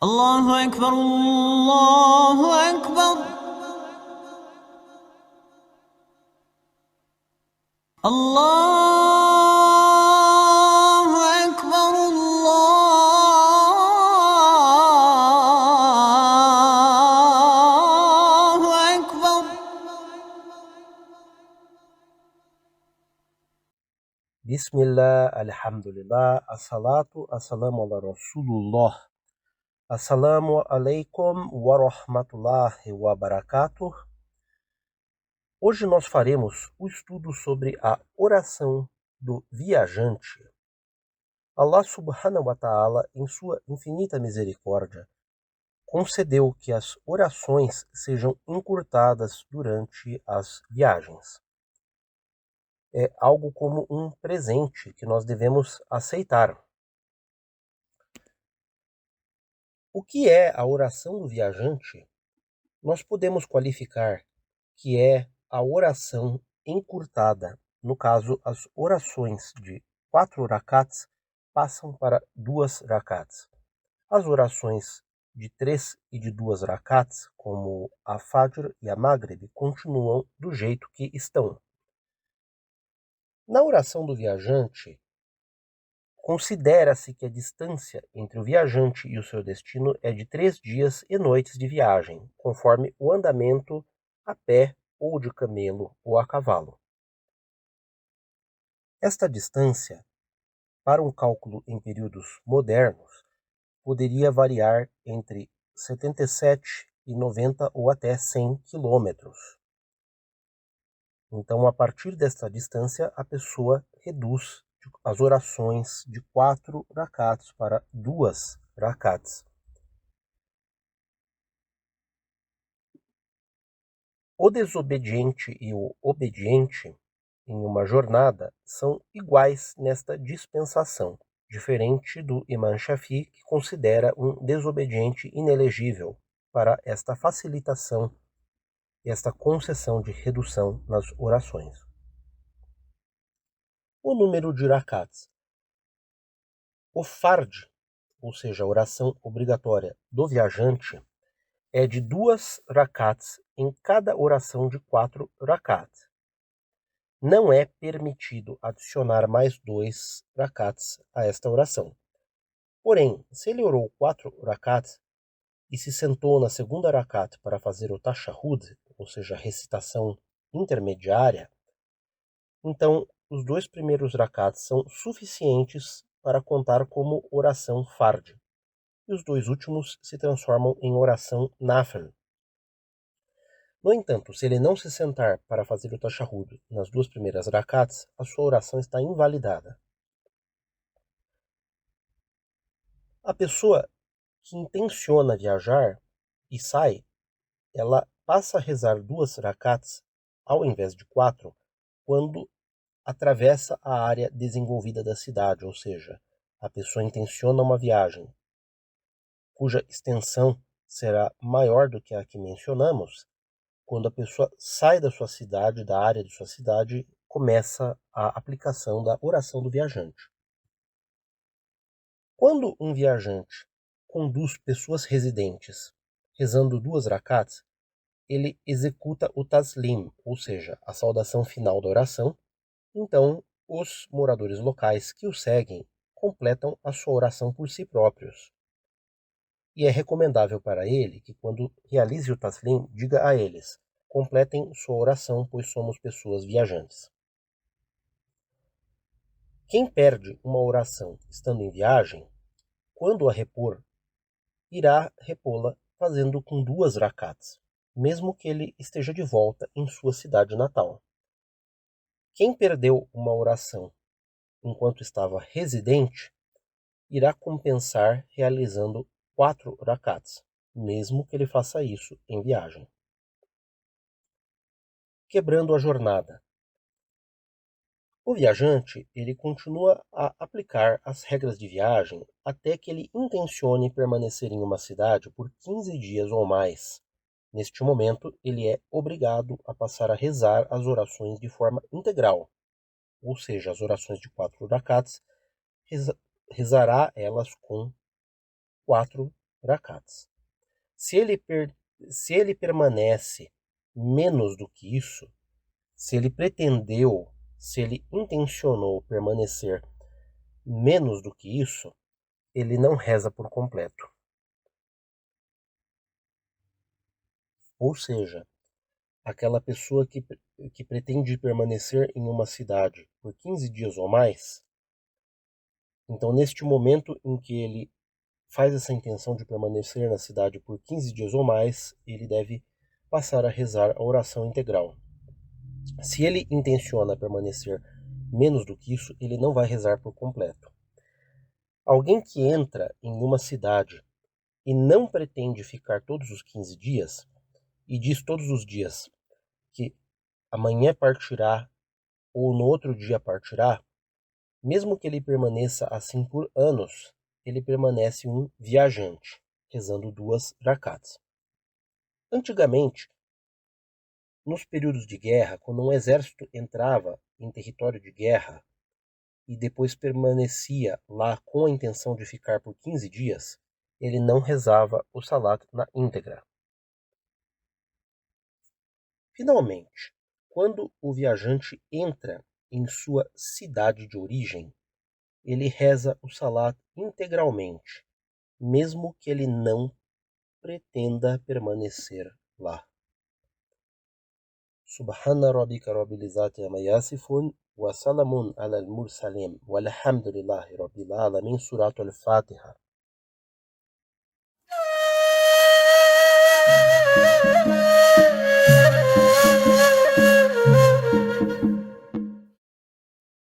الله أكبر الله أكبر الله أكبر الله أكبر. Bismillah, alhamdulillah, assalatu, assalamu ala rasulullah. Assalamu alaikum wa rahmatullahi wa barakatuh. Hoje nós faremos o estudo sobre a oração do viajante. Allah subhanahu wa ta'ala, em sua infinita misericórdia, concedeu que as orações sejam encurtadas durante as viagens. É algo como um presente que nós devemos aceitar. O que é a oração do viajante? Nós podemos qualificar que é a oração encurtada. No caso, as orações de 4 rakats passam para 2 rakats. As orações de 3 e de 2 rakats, como a Fajr e a Maghrib, continuam do jeito que estão. Na oração do viajante, considera-se que a distância entre o viajante e o seu destino é de 3 dias e noites de viagem, conforme o andamento a pé ou de camelo ou a cavalo. Esta distância, para um cálculo em períodos modernos, poderia variar entre 77 e 90 ou até 100 quilômetros. Então, a partir desta distância, a pessoa reduz as orações de 4 rakats para 2 rakats. O desobediente e o obediente em uma jornada são iguais nesta dispensação, diferente do Imam Shafi, que considera um desobediente inelegível para esta facilitação e esta concessão de redução nas orações. O número de rakats. O fard, ou seja, a oração obrigatória do viajante, é de 2 rakats em cada oração de 4 rakats. Não é permitido adicionar mais 2 rakats a esta oração. Porém, se ele orou 4 rakats e se sentou na segunda rakat para fazer o tashahhud, ou seja, a recitação intermediária, então os 2 primeiros rakats são suficientes para contar como oração fard, e os 2 últimos se transformam em oração nafil. No entanto, se ele não se sentar para fazer o tashahhud nas 2 primeiras rakats, a sua oração está invalidada. A pessoa que intenciona viajar e sai, ela passa a rezar 2 rakats ao invés de 4 quando atravessa a área desenvolvida da cidade, ou seja, a pessoa intenciona uma viagem cuja extensão será maior do que a que mencionamos. Quando a pessoa sai da sua cidade, da área de sua cidade, começa a aplicação da oração do viajante. Quando um viajante conduz pessoas residentes rezando 2 rakats, ele executa o taslim, ou seja, a saudação final da oração. Então, os moradores locais que o seguem completam a sua oração por si próprios. E é recomendável para ele que, quando realize o taslim, diga a eles: completem sua oração, pois somos pessoas viajantes. Quem perde uma oração estando em viagem, quando a repor, irá repô-la fazendo com 2 rakats, mesmo que ele esteja de volta em sua cidade natal. Quem perdeu uma oração enquanto estava residente, irá compensar realizando 4 rakats, mesmo que ele faça isso em viagem. Quebrando a jornada. O viajante, ele continua a aplicar as regras de viagem até que ele intencione permanecer em uma cidade por 15 dias ou mais. Neste momento, ele é obrigado a passar a rezar as orações de forma integral, ou seja, as orações de 4 rakats, rezará elas com 4 rakats. Se ele permanece menos do que isso, se ele pretendeu, se ele intencionou permanecer menos do que isso, ele não reza por completo. Ou seja, aquela pessoa que pretende permanecer em uma cidade por 15 dias ou mais, então neste momento em que ele faz essa intenção de permanecer na cidade por 15 dias ou mais, ele deve passar a rezar a oração integral. Se ele intenciona permanecer menos do que isso, ele não vai rezar por completo. Alguém que entra em uma cidade e não pretende ficar todos os 15 dias, e diz todos os dias que amanhã partirá ou no outro dia partirá, mesmo que ele permaneça assim por anos, ele permanece um viajante, rezando 2 rakats. Antigamente, nos períodos de guerra, quando um exército entrava em território de guerra e depois permanecia lá com a intenção de ficar por 15 dias, ele não rezava o salat na íntegra. Finalmente, quando o viajante entra em sua cidade de origem, ele reza o salat integralmente, mesmo que ele não pretenda permanecer lá. Subhana rabbika rabbil izzati amma yasifun wa salamun alal mursalin walhamdulillahi rabbil alamin. Suratul Fatiha.